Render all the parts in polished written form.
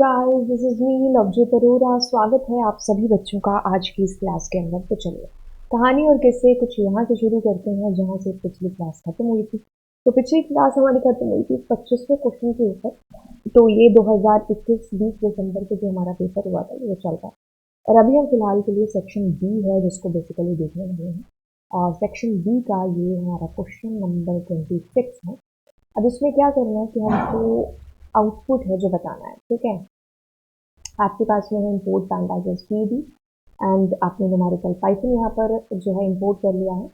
Guys, this is me Lovejeet Arora. स्वागत है आप सभी बच्चों का आज की इस क्लास के अंदर। तो चलिए कहानी और किस्से कुछ यहाँ से शुरू करते हैं जहाँ से पिछली क्लास खत्म हुई थी। तो पिछली क्लास हमारी खत्म हुई थी 25वें क्वेश्चन के ऊपर। तो ये 2021 20 दिसंबर को जो हमारा पेपर हुआ था वो चल रहा है। और अभी हम फिलहाल के लिए सेक्शन बी है जिसको बेसिकली देखने वाले हैं। और सेक्शन बी का ये हमारा क्वेश्चन नंबर 26 है। अब इसमें क्या करना है कि हमको आउटपुट है जो बताना है। ठीक है, आपके पास में है इम्पोर्ट पैंडाइजर्स पीडी एंड आपने न्यूमेरिकल पाइथन यहाँ पर जो है इम्पोर्ट कर लिया है।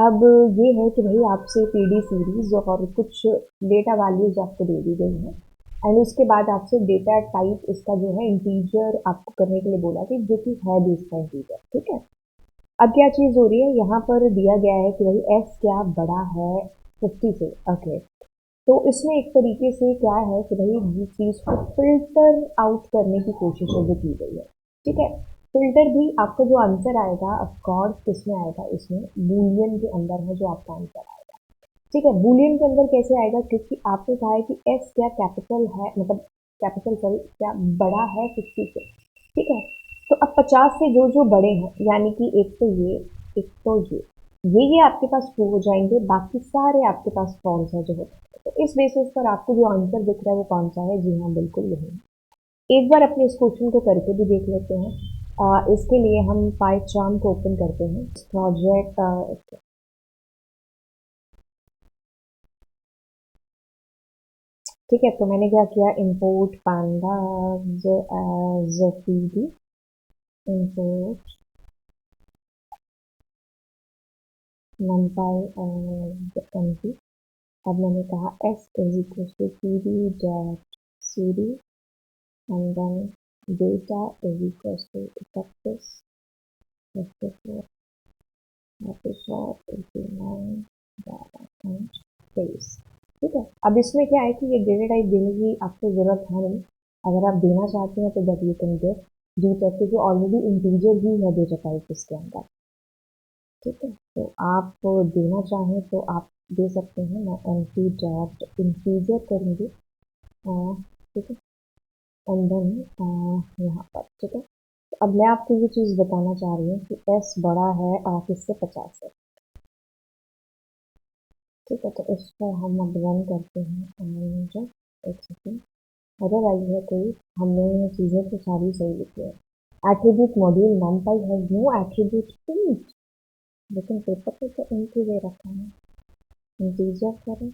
अब ये है कि भाई आपसे पीडी सीरीज और कुछ डेटा वैल्यूज आपको दे दी गई है एंड उसके बाद आपसे डेटा टाइप इसका जो है इंटीजर आपको करने के लिए बोला कि जो कि है बेस का इंटीजर। ठीक है, अब क्या चीज़ हो रही है यहाँ पर दिया गया है कि भाई एस क्या बड़ा है 50 से। ओके, तो इसमें एक तरीके से क्या है कि भाई जिस चीज़ को फिल्टर आउट करने की कोशिश है जो की गई है। ठीक है, फिल्टर भी आपका जो आंसर आएगा ऑफकोर्स किसमें आएगा, इसमें बूलियन के अंदर है जो आपका आंसर आएगा। ठीक है, बूलियन के अंदर कैसे आएगा, क्योंकि आपने कहा है कि एस क्या कैपिटल है, मतलब कैपिटल सॉरी क्या बड़ा है 50 से। ठीक है, तो अब 50 से जो जो बड़े हैं यानी कि एक तो ये, एक तो ये आपके पास ट्रू हो जाएंगे, बाकी सारे आपके पास फॉल्स है जो होते हैं। तो इस बेसिस पर आपको जो आंसर दिख रहा है वो कौन सा है? जी हाँ, बिल्कुल यही। एक बार अपने इस क्वेश्चन को करके भी देख लेते हैं। इसके लिए हम पाइथन को ओपन करते हैं प्रोजेक्ट। ठीक है, तो मैंने क्या किया, import pandas as PD, import numpy as MP. अब मैंने कहा s is equal to pd dot cd and then data is equal to 31 54 89 12 and 23। ठीक है, अब इसमें क्या है कि ये डेटा टाइप देने की आपको ज़रूरत है नहीं। अगर आप देना चाहते हैं तो that you can get due करके जो ऑलरेडी इंटीजर ही है डेटा टाइप इसके अंदर। ठीक है, तो आप देना चाहें तो आप दे सकते हैं। मैं एम पी डॉट इंटीजर करूँगी। ठीक है, एंड देन यहाँ पर। ठीक है, तो अब मैं आपको ये चीज़ बताना चाह रही हूँ कि एस बड़ा है किससे, 50 से। ठीक है, तो इसको हम अब रन करते हैं एंड एक सेकेंड, अगर आई है कोई, हमने चीज़ें तो सारी सही लिखी है। Attribute module numpy has no attribute int, लेकिन पेपर पे तो इंट ही दे रखा है। इंटीजर करें,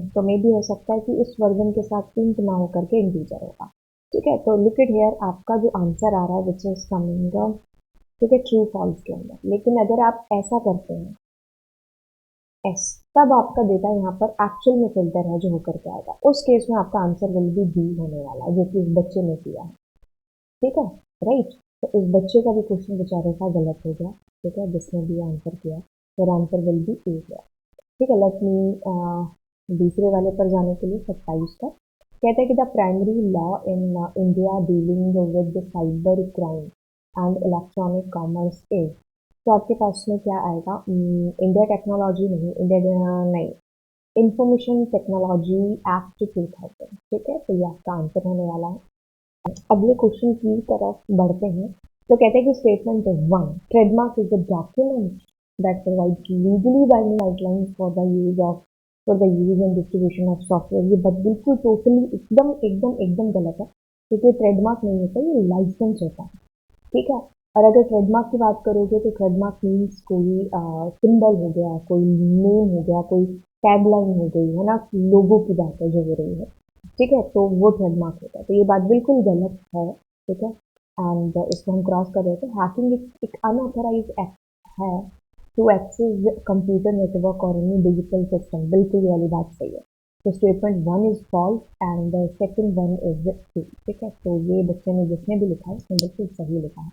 तो मे भी हो सकता है कि इस वर्जन के साथ इंट ना हो करके इंटीजर होगा। ठीक है, तो लुक इट हियर, आपका जो आंसर आ रहा है विच इज कमिंग, ठीक है, ट्रू फॉल्स के अंदर। लेकिन अगर आप ऐसा करते हैं एस, तब आपका डेटा यहाँ पर एक्चुअल में फिल्टर है जो होकर के आएगा। उस केस में आपका आंसर विल बी डी होने वाला है जो कि इस बच्चे ने किया है। ठीक है, राइट। तो इस बच्चे का भी क्वेश्चन बेचारे का गलत हो गया। ठीक है, जिसने भी आंसर किया, फिर आंसर विल बी ए गया। ठीक है, लेट मी दूसरे वाले पर जाने के लिए 27 पर कहता है कि the primary law in India dealing with cyber crime and electronic commerce is. तो आपके पास में क्या आएगा, इंडिया टेक्नोलॉजी नहीं, इंडिया नहीं, इंफॉर्मेशन टेक्नोलॉजी एक्ट 2000। ठीक है, तो ये आपका आंसर होने वाला है। अगले क्वेश्चन की तरफ बढ़ते हैं। तो कहते हैं कि statement 1, trademark is a document that provides legally binding guidelines for the use and distribution of software. ये बात बिल्कुल टोटली एकदम एकदम एकदम गलत है, क्योंकि ट्रेडमार्क नहीं होता, ये लाइसेंस होता है। ठीक है, और अगर ट्रेडमार्क की बात करोगे तो ट्रेडमार्क मीन्स कोई सिंबल हो गया, कोई नेम हो गया, कोई टैगलाइन हो गई, है ना, लोगों की बात है जो हो रही है। ठीक है, तो वो ट्रेडमार्क होता है। तो ये बात बिल्कुल गलत है। ठीक है, एंड इसको हम क्रॉस कर रहे थे। हैकिंग एक अनऑथराइज एक्ट है टू एक्सेस कंप्यूटर नेटवर्क और एनी डिजिटल सिस्टम। बिल्कुल ये वाली बात सही है। तो statement 1 is false and second 1 is true. ठीक है, तो ये बच्चे ने जिसने भी लिखा है उसने बिल्कुल सही लिखा है।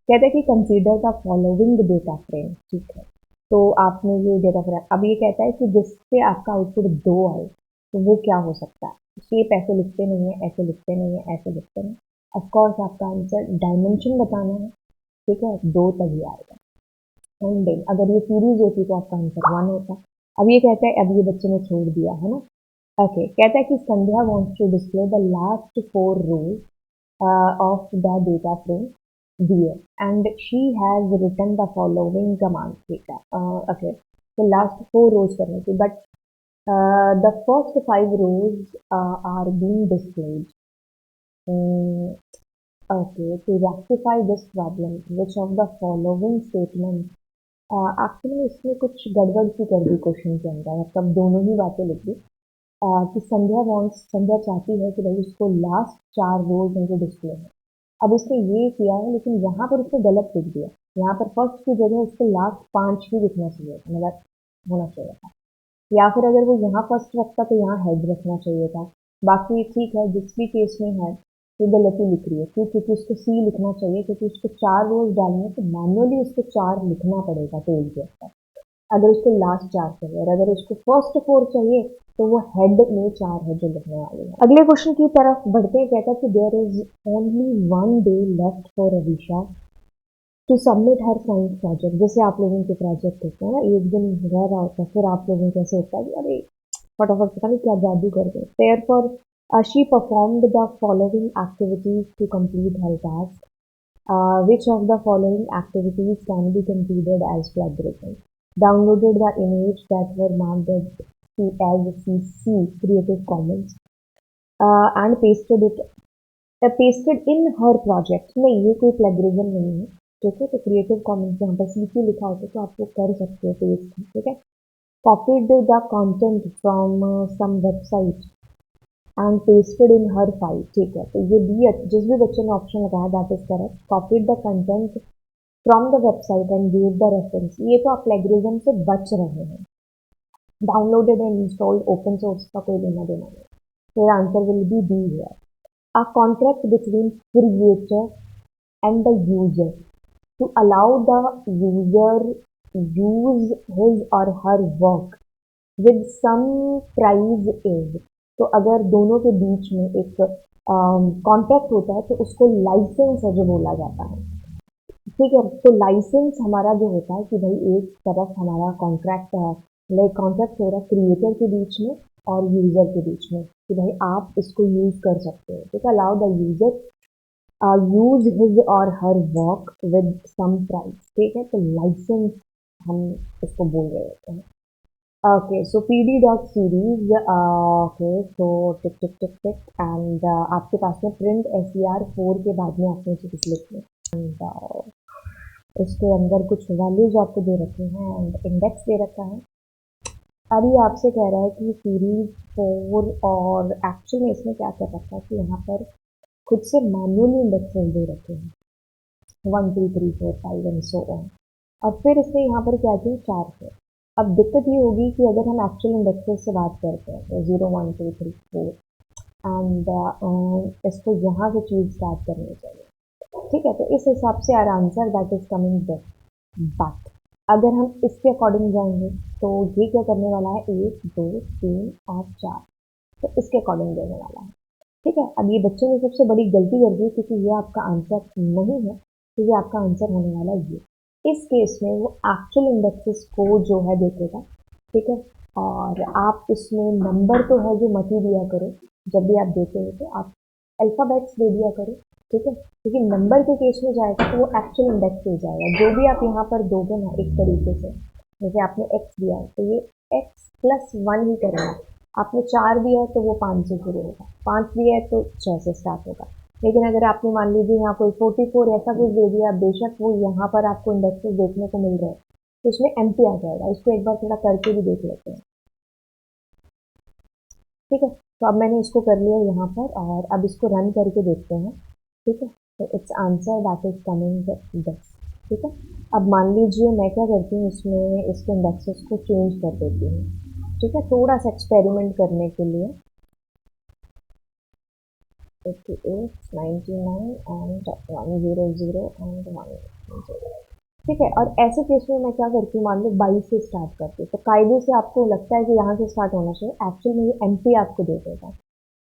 कहते हैं कि consider the following data frame. ठीक है, तो आपने ये डेटा फ्रेम, अब ये कहता है कि जिससे आपका आउटपुट 2 आए, तो वो क्या हो सकता है। शेप ऐसे लिखते नहीं है, ऐसे लिखते नहीं है, ऐसे लिखते नहीं। ऑफकोर्स आपका आंसर डायमेंशन बताना है। ठीक है, 2 तभी आएगा। एंड देन अगर ये सीरीज होती तो आपका आंसर 1 होता। अब ये कहता है, अब ये बच्चे ने छोड़ दिया है ना, ओके, कहता है कि संध्या wants to display the last 4 rows of the data frame here, and she has written the following command. ठीक है, okay, तो last 4 rows करने की, but the first 5 rows are being displayed. Mm, okay, to rectify this problem, which of the following statements actually इसमें कुछ गड़बड़ सी कर the question के अंदर, मतलब दोनों ही बातें लिख दी कि संध्या चाहती है कि भाई उसको लास्ट 4 रोज मुझे डिस्प्ले है। अब उसने ये किया है, लेकिन यहाँ पर उसने गलत लिख दिया। यहाँ पर फर्स्ट की जगह उसको लास्ट 5 ही लिखना चाहिए था, मतलब होना चाहिए था। या फिर अगर वो यहाँ फर्स्ट रखता तो यहाँ हेड रखना चाहिए था। बाकी ठीक है, जिस भी केस में है तो गलत ही लिख रही है। क्यों? क्योंकि उसको सी लिखना चाहिए, क्योंकि उसको 4 रोज डालने तो मैनुअली उसको 4 लिखना पड़ेगा पेज के ऊपर, अगर उसको लास्ट 4 चाहिए। और अगर उसको फर्स्ट 4 चाहिए तो वो हेड में 4 है जो लिखने वाले हैं। अगले क्वेश्चन की तरफ बढ़ते हैं। कहता है कि there is only 1 day left for Avisha to submit her science project. जैसे आप लोगों के प्रोजेक्ट होते हैं ना, एक दिन रह रहा होता है, फिर आप लोगों को ऐसे होता है कि अरे फटाफट पता नहीं क्या जादू कर दे। Therefore she performed the following activities to complete her task. Which of the following activities can be considered as plagiarism? Downloaded the image that were marked as CC Creative Commons and pasted in her project. नहीं, ये कोई plagiarism नहीं है, ठीक है। तो creative Commons यहाँ पर CC लिखा होता है तो आप वो कर सकते हो पेस्ट, ठीक है। Copied the content from some website and pasted in her file, ठीक है। तो ये बी, जिस भी बच्चे ने ऑप्शन लगाया that is correct. Copied the content from the website and give the reference, ये तो आप प्लेगरिज्म से बच रहे हैं। Downloaded and installed, open source का कोई लेना देना नहीं। तो answer will be D here. A contract between creator and the user to allow the user use his or her work with some prize is. तो अगर दोनों के बीच में एक कॉन्ट्रैक्ट होता है तो उसको लाइसेंस है जो बोला जाता है, ठीक है। तो लाइसेंस हमारा जो होता है कि भाई एक तरफ हमारा कॉन्ट्रैक्ट कॉन्ट्रैक्ट हो रहा है क्रिएटर के बीच में और यूजर के बीच में कि भाई आप इसको यूज कर सकते हो, ठीक है। Allow the user use his or her work with some price, ठीक है। तो लाइसेंस हम इसको बोल रहे होते हैं। Okay, so PD dot series, okay, so tick tick tick tick and आपके पास में प्रिंट SCR4 के बाद में आपने चीज लिखनी है एंड इसके अंदर कुछ वैल्यूज आपको दे रखे हैं एंड इंडेक्स दे रखा है। अभी आपसे कह रहा है कि सीरीज 4 और एक्चुअल में इसमें क्या कर रखा है कि यहाँ पर खुद से मैनुअली इंडेक्सेस दे रखे हैं 1 2 3 4 5 एंड सो ऑन। अब फिर इसने यहाँ पर क्या किया 4 से। अब दिक्कत ये होगी कि अगर हम एक्चुअल इंडेक्सेस से बात करते हैं तो 0 1 2 3 4 एंड इसको यहाँ से चीज स्टार्ट करनी चाहिए, ठीक है। तो इस हिसाब से are answer that is coming this. But अगर हम इसके अकॉर्डिंग जाएंगे तो ये क्या करने वाला है 1 2 3 और 4, तो इसके अकॉर्डिंग देने वाला है, ठीक है। अब ये बच्चे ने सबसे बड़ी गलती कर दी क्योंकि ये आपका आंसर नहीं है, तो ये आपका आंसर होने वाला है ये। इस केस में वो एक्चुअल इंडेक्सेस को जो है देखेगा, ठीक है। और आप इसमें नंबर तो है जो मत ही दिया करो, जब भी आप देते हो तो आप अल्फ़ाबेट्स दे दिया करो, ठीक है। क्योंकि नंबर के केस में जाएगा तो वो एक्चुअल इंडेक्स दे जाएगा। जो भी आप यहाँ पर दोगे ना एक तरीके से, जैसे आपने x दिया है तो ये x+1 ही करेगा। आपने 4 दिया है तो वो 5 से शुरू होगा, 5 दिया है तो 6 से स्टार्ट होगा। लेकिन अगर आपने मान लीजिए यहाँ कोई 44 ऐसा कुछ दे दिया, बेशक वो यहाँ पर आपको इंडेक्सेस देखने को मिल रहे हैं तो इसमें एम्प्टी आ जाएगा। इसको एक बार थोड़ा करके भी देख लेते हैं, ठीक है। तो अब मैंने इसको कर लिया यहाँ पर और अब इसको रन करके देखते हैं, ठीक है। तो it's answer that is coming this, ठीक है। अब मान लीजिए मैं क्या करती हूँ, इसमें इसके इंडेक्सेस को चेंज कर देती हूँ, ठीक है, थोड़ा सा एक्सपेरिमेंट करने के लिए। 88 99 एंड 100 एंड 100, ठीक है। और ऐसे केस में मैं क्या करती हूँ, मान लो 22 से स्टार्ट करती हूँ तो कायदे से आपको लगता है कि यहाँ से स्टार्ट होना चाहिए, एक्चुअल में ये एम्प्टी आपको दे देगा,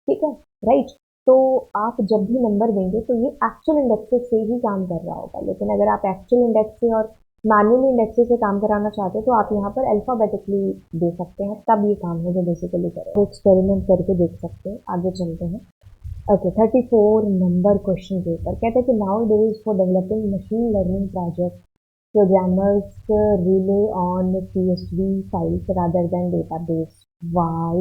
ठीक है, राइट। तो आप जब भी नंबर देंगे तो ये एक्चुअल इंडेक्सेस से ही काम कर रहा होगा। लेकिन अगर आप एक्चुअल इंडेक्स से और मैनुअली इंडेक्सेस से काम कराना चाहते हैं तो आप यहाँ पर अल्फ़ाबेटिकली दे सकते हैं, तब ये काम है जो बेसिकली करें। तो एक्सपेरिमेंट करके देख सकते हैं। आगे चलते हैं। ओके, 34 नंबर क्वेश्चन के ऊपर कहते हैं कि now days for developing machine learning project programmers rely on CSV files rather than database. Why?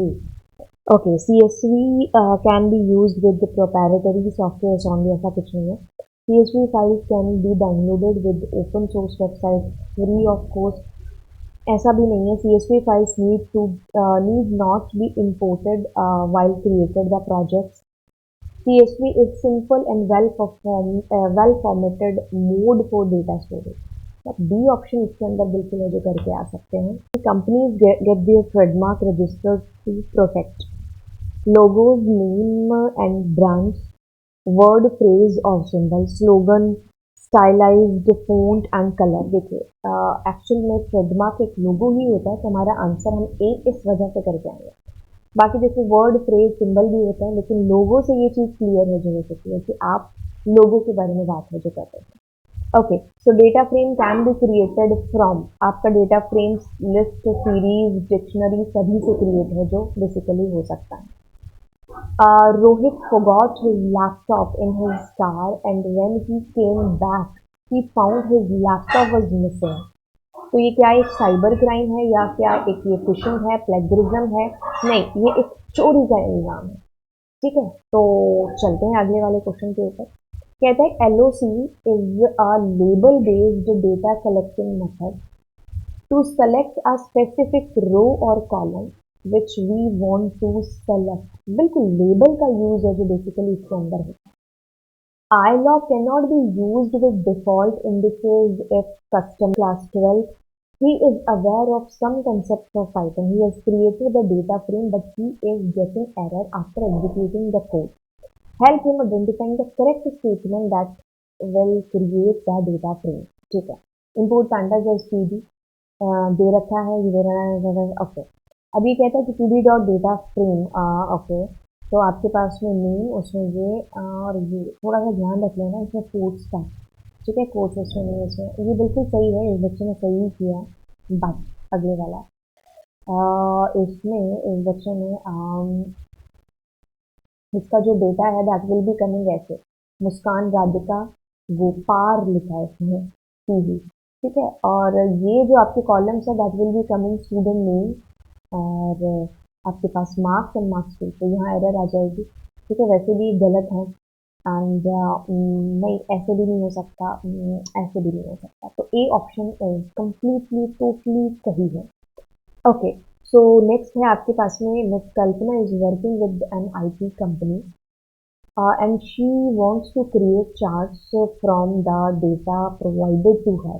Okay, CSV can be used with the proprietary softwares only, ऐसा कुछ नहीं है। CSV files can be downloaded with open source websites free of cost, ऐसा भी नहीं है। CSV files need not be imported while created the projects. CSV is simple and well formatted mode for data storage. B option इसके अंदर बिल्कुल है जो करके आ सकते हैं। Companies get their trademark registered to protect logos, name and brands, word, phrase और symbol, slogan, stylized font and color। देखिए एक्चुअल में ट्रेडमार्क एक लोगो ही होता है, तो हमारा आंसर हम ए इस वजह से करके आएंगे। बाकी देखिए वर्ड, फ्रेज, सिंबल भी होता है, लेकिन लोगो से ये चीज़ क्लियर है जो हो सकती है कि आप लोगो के बारे में बात है जो कर रहे हैं। Okay, so data frame can be created from, आपका data frame list, series, dictionary सभी से क्रिएट है जो बेसिकली हो सकता है। Rohit forgot his laptop in his car and when he came back, he found his laptop was missing. तो ये क्या एक साइबर क्राइम है या क्या एक ये फिशिंग है, प्लेगरिज्म है? नहीं, ये एक चोरी का इल्जाम है। ठीक है, तो चलते हैं अगले वाले क्वेश्चन के ऊपर। कहता है LOC is a label based data collecting method to select a specific row or column which we want to select। बिल्कुल लेबल का यूज है जो बेसिकली इसके अंदर है। iLog cannot be used with default indices if custom class 12। He is aware of some concepts of Python। He has created the data frame but he is getting error after executing the code। Help him identifying the correct statement that will create the data frame। ठीक है, import pandas as pd दे रखा है, ये दे रहा है। Okay, अब ये कहता है कि pd dot data frame. Okay, तो आपके पास में नेम, उसमें ये और ये थोड़ा सा ध्यान रख लेना इसमें कोट्स का। ठीक है, कोट्स उसमें नहीं, इसमें ये बिल्कुल सही है, इस बच्चे ने सही किया। बट अगले वाला इसमें इस बच्चे ने इसका जो डेटा है दैट विल बी कमिंग ऐसे, मुस्कान राधिका गोपार लिखा है इसमें सीधी। ठीक है, और ये जो आपके कॉलम्स है that will be coming student name और आपके pass marks and marks to, तो यहाँ एरर आ जाएगी। ठीक है, वैसे भी गलत है एंड नहीं, ऐसे भी नहीं हो सकता, ऐसे भी नहीं हो सकता, तो A option is completely totally सही है। ओके, सो नेक्स्ट है आपके पास में miss Kalpana is working with an IT company and she wants to create charts from the data provided to her।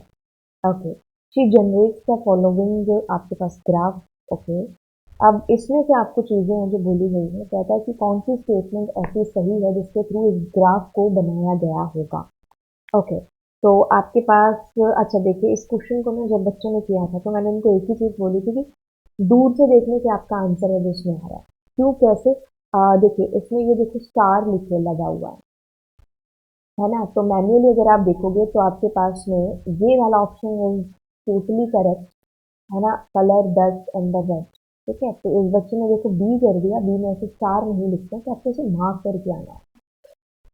Okay, she generates the following आपके पास graph. Okay, अब इसमें से आपको चीज़ें हैं जो बोली गई है। कहता है कि कौन सी स्टेटमेंट ऐसी सही है जिसके थ्रू इस ग्राफ को बनाया गया होगा। ओके, तो आपके पास अच्छा देखिए, इस क्वेश्चन को ना जब बच्चों ने किया था तो मैंने उनको एक ही चीज़ बोली थी कि दूर से देखने से आपका आंसर है जो इसमें आ रहा है। क्यों, कैसे? देखिए इसमें ये देखो स्टार लिखे लगा हुआ है ना, तो मैन्युअली अगर आप देखोगे तो आपके पास में ये वाला ऑप्शन इज टोटली करेक्ट है ना, colour dust and the red. ठीक है, तो इस बच्चे ने देखो बी कर दिया, बी में ऐसे स्टार नहीं लिखते तो आपको इसे मार्क करके आना है,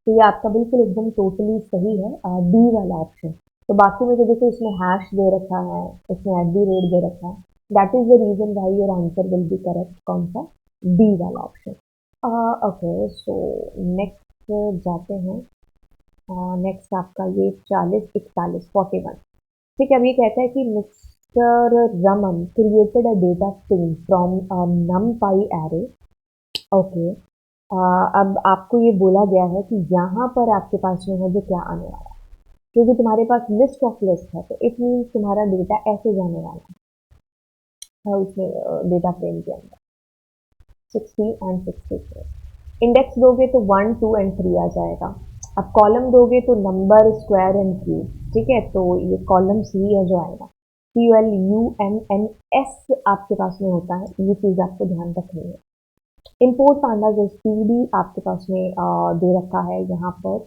तो ये आपका बिल्कुल एकदम टोटली सही है डी वाला ऑप्शन। तो बाकी में जो देखो इसमें हैश दे रखा है, इसमें @ दे रखा है, that is the reason why your answer will be correct. कौन सा? डी वाला ऑप्शन। ओके, सो नेक्स्ट जाते हैं। नेक्स्ट आपका ये 40, 41, 41। ठीक है, अब ये कहता है कि mister Raman created a data frame from NumPy array. Okay, अब आपको ये बोला गया है कि यहाँ पर आपके पास में है जो क्या आने वाला है, क्योंकि तुम्हारे पास लिस्ट ऑफ लिस्ट है, तो इट मीन्स तुम्हारा डेटा ऐसे जाने वाला है उसमें डेटा फ्रेम के अंदर 60 एंड 64। इंडेक्स दोगे तो 1, 2 एंड 3 आ जाएगा। अब कॉलम दोगे तो नंबर, स्क्वायर एंड क्यूब। ठीक है, तो ये कॉलम सी है जो आएगा। QLUMNS आपके पास में होता है, ये चीज़ आपको ध्यान रखनी है। इम्पोर्ट पांडाज PD आपके पास में दे रखा है यहाँ पर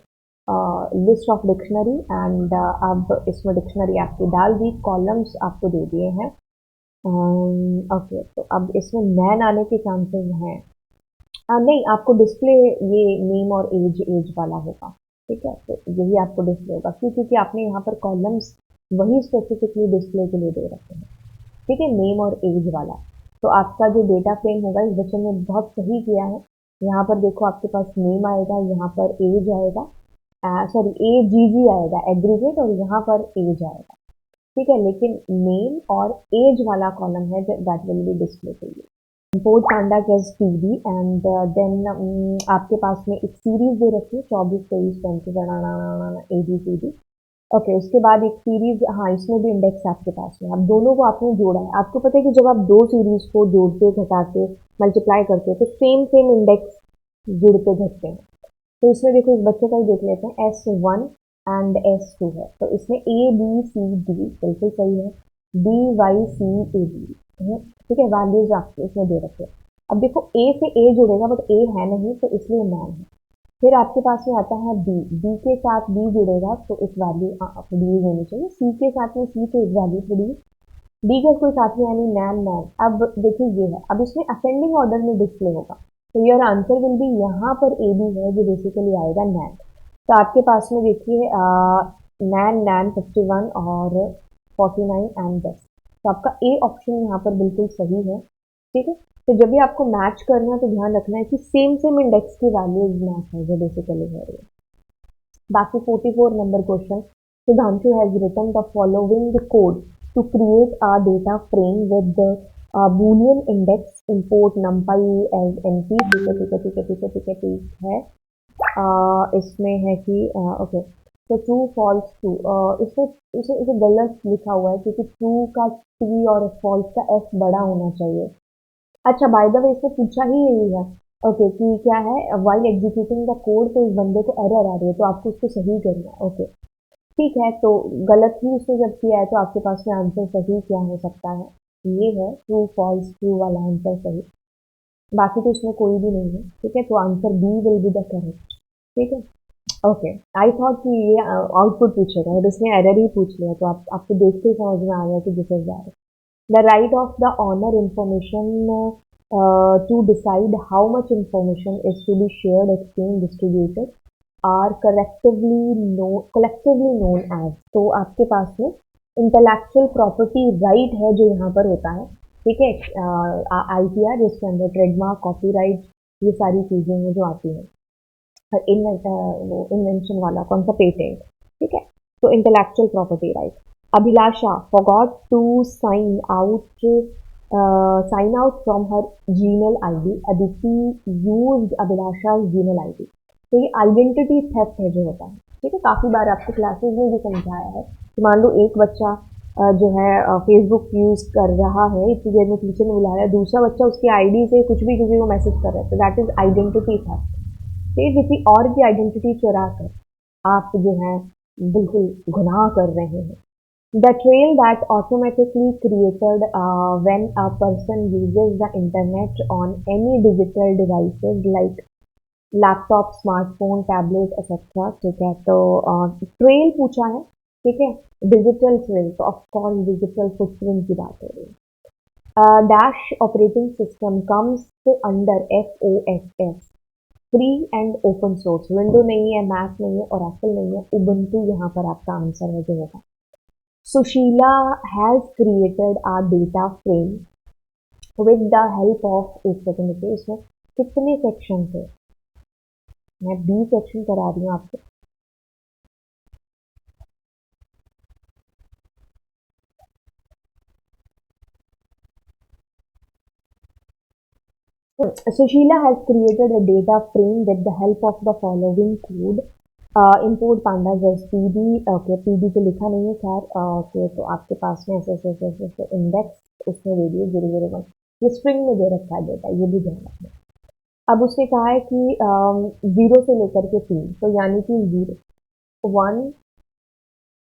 लिस्ट ऑफ डिक्शनरी एंड अब इसमें डिक्शनरी आपकी डाल दी, कॉलम्स आपको दे दिए हैं। ओके, तो अब इसमें मैन आने के चांसेस हैं। नहीं, आपको डिस्प्ले ये नेम और एज एज वाला होगा, ठीक है, तो यही आपको डिस्प्ले होगा क्योंकि आपने यहाँ पर कॉलम्स वही स्पेसिफिकली डिस्प्ले के लिए दे रखे हैं, ठीक है, नेम और एज वाला। तो आपका जो डेटा फ्रेम होगा इस बच्चे ने बहुत सही किया है। यहाँ पर देखो आपके पास नेम आएगा, यहाँ पर एज आएगा, सॉरी ए जी जी आएगा एग्रीगेट, और यहाँ पर एज आएगा, ठीक है, लेकिन नेम और एज वाला कॉलम है दैट विल बी डिस्प्ले के लिए। Import pandas as PD and then आपके पास में एक सीरीज दे रखी है 24 23 35 A B C D. Okay, उसके बाद एक सीरीज, हाँ इसमें भी इंडेक्स आपके पास में, अब दोनों को आपने जोड़ा है। आपको पता है कि जब आप दो सीरीज को जोड़ते घटाते मल्टीप्लाई करते तो सेम सेम इंडेक्स जुड़ते घटते हैं। तो इसमें देखो इस बच्चे का ही देख लेते हैं, S1 एंड S2 है, तो इसमें ABCD बिल्कुल सही है, BYCAD, ठीक है, वैल्यूज आपके इसमें दे रखे हैं। अब देखो A से A जुड़ेगा बट A है नहीं तो इसलिए मैन है। फिर आपके पास में आता है B, B के साथ B जुड़ेगा तो एक वैल्यू प्रोड्यूस होनी चाहिए, C के साथ में C तो एक वैल्यू प्रोड्यूस, डी का कोई साथी यानी मैन मैन। अब देखिए ये है, अब इसमें असेंडिंग ऑर्डर में डिस्प्ले होगा, तो योर आंसर विल बी, यहाँ पर ए बी है जो बेसिकली आएगा नैन। तो आपके पास में देखिए नैन नैन 51 और 49 एंड 10, तो आपका ए ऑप्शन यहाँ पर बिल्कुल सही है, ठीक है। तो जब भी आपको मैच करना है तो ध्यान रखना है कि सेम सेम इंडेक्स की वैल्यूज मैच है जो बेसिकली है रही है। बाकी 44 number question, Sudhanshu has written the following code to create a data frame with the boolean index import numpy as np, ठीक है ठीक है ठीक है ठीक है ठीक है ठीक है। इसमें है कि ओके, तो ट्रू फॉल्स ट्रू, इसमें इसे इसे गलत लिखा हुआ है क्योंकि ट्रू का टी और फॉल्स का एफ बड़ा होना चाहिए। अच्छा, बाय द वे इसमें पूछा ही यही है, ओके, कि क्या है वाइल एग्जीक्यूटिंग द कोड, तो इस बंदे को एरर आ रही है तो आपको उसको सही करना है, ओके, ठीक है। तो गलत ही उसने जब किया है तो आपके पास में आंसर सही क्या हो सकता है, ये है ट्रू फॉल्स ट्रू वाला आंसर सही, बाकी तो इसमें कोई भी नहीं है, ठीक है, तो answer B will be the correct, ठीक है। ओके, आई थॉट कि ये आउटपुट पूछेगा और इसने एरर ही पूछ लिया, तो आपको देखते ही समझ में आ गया कि this is that. The right of the owner information to decide how much information is to be shared, exchanged, distributed are collectively known as, तो आपके पास में इंटेलेक्चुअल प्रॉपर्टी राइट है जो यहाँ पर होता है, ठीक है, IPR जिसके अंदर ट्रेडमार्क कॉपीराइट ये सारी चीज़ें हैं जो आती हैं, वो इन्वेंशन वाला कौन सा पेटेंट, ठीक है, तो intellectual property right. Abhilasha forgot to sign out from her Gmail ID. Aditi used Abhilasha's Gmail ID. तो ये आइडेंटिटी थेफ्ट है जो होता है, ठीक है, काफ़ी बार आपको क्लासेस में भी समझाया है कि मान लो एक बच्चा जो है फेसबुक यूज़ कर रहा है, इतनी देर में टीचर ने बुलाया, दूसरा बच्चा उसकी आईडी से कुछ भी किसी को मैसेज कर रहा है, तो दैट इज आइडेंटिटी थेफ्ट, ठीक, किसी और की आइडेंटिटी चुरा कर आप जो है बिल्कुल गुनाह कर रहे हैं। The trail that automatically created when a person uses the internet on any digital devices like laptop, smartphone, tablet, etc. ठीक है, तो ट्रेल पूछा है, ठीक है, डिजिटल ट्रेल, तो ऑफ कोर्स डिजिटल फुटप्रिंट की बात हो रही है। Dash operating system comes under FOSS, free and open source, window नहीं है, मैक नहीं है और एप्पल नहीं है, उबंटू यहाँ पर आपका आंसर है जो होगा। Sushila has created a data frame with the help of, एक सेकंड देखिए इसमें कितने सेक्शन थे, मैं बी सेक्शन करा रही हूँ आपको। Sushila has created a data frame with the help of the following code. Import pandas as PD, okay PD तो लिखा नहीं है खैर, ओके, तो आपके पास में ऐसे इंडेक्स उसमें दे दिए 001, ये स्ट्रिंग में दे रखा है डेटा, ये भी ध्यान रखना। अब उसने कहा है कि 0 से लेकर के 3, तो यानी कि 0 1,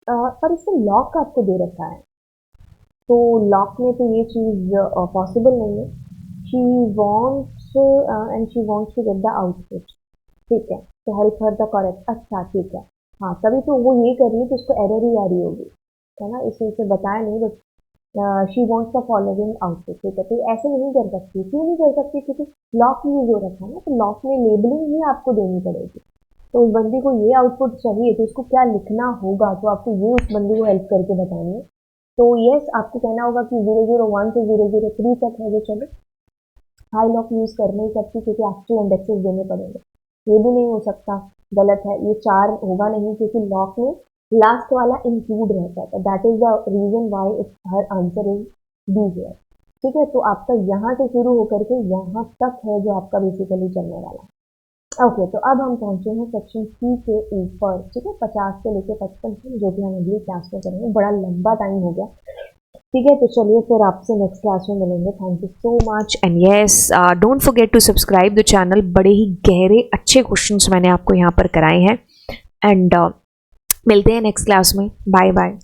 पर इसमें लॉक आपको दे रखा है, तो लॉक में तो ये चीज़ पॉसिबल नहीं है। She wants and she wants to get the output, ठीक है, तो हेल्प हर द करेक्ट, अच्छा ठीक है, हाँ तभी तो वो ये कर रही है तो उसको एरर ही आ रही होगी, है ना, इसने उसे बताया नहीं, but she wants the following output, ठीक है, तो ऐसे नहीं कर सकती, क्यों नहीं कर सकती, क्योंकि लॉक यूज हो रखा है ना, तो लॉक में लेबलिंग ही आपको देनी पड़ेगी, तो उस बंदी को ये आउटपुट चाहिए तो उसको क्या लिखना होगा, तो आपको ये उस बंदी को हेल्प करके बतानी है, तो यस आपको कहना होगा कि 001 से 003 तक है जो चलो, हाई लॉक यूज कर नहीं सकती क्योंकि एक्चुअल इंडेक्सेस देने पड़ेंगे, ये भी नहीं हो सकता, गलत है, ये 4 होगा नहीं क्योंकि लॉक में लास्ट वाला इंक्लूड रहता है, that is the reason why it's her answer is B here, ठीक है, तो आपका यहाँ से शुरू होकर के यहाँ तक है जो आपका बेसिकली चलने वाला है। ओके, तो अब हम पहुंचे हैं सेक्शन सी के ऊपर, ठीक है, 50 से लेकर 55 तक, जो कि हम अगली क्लास में करेंगे, बड़ा लंबा टाइम हो गया, ठीक है, तो चलिए फिर आपसे नेक्स्ट क्लास में मिलेंगे, thank you so much and yes don't forget to subscribe the channel, बड़े ही गहरे अच्छे क्वेश्चंस मैंने आपको यहाँ पर कराए हैं एंड मिलते हैं नेक्स्ट क्लास में, बाय बाय।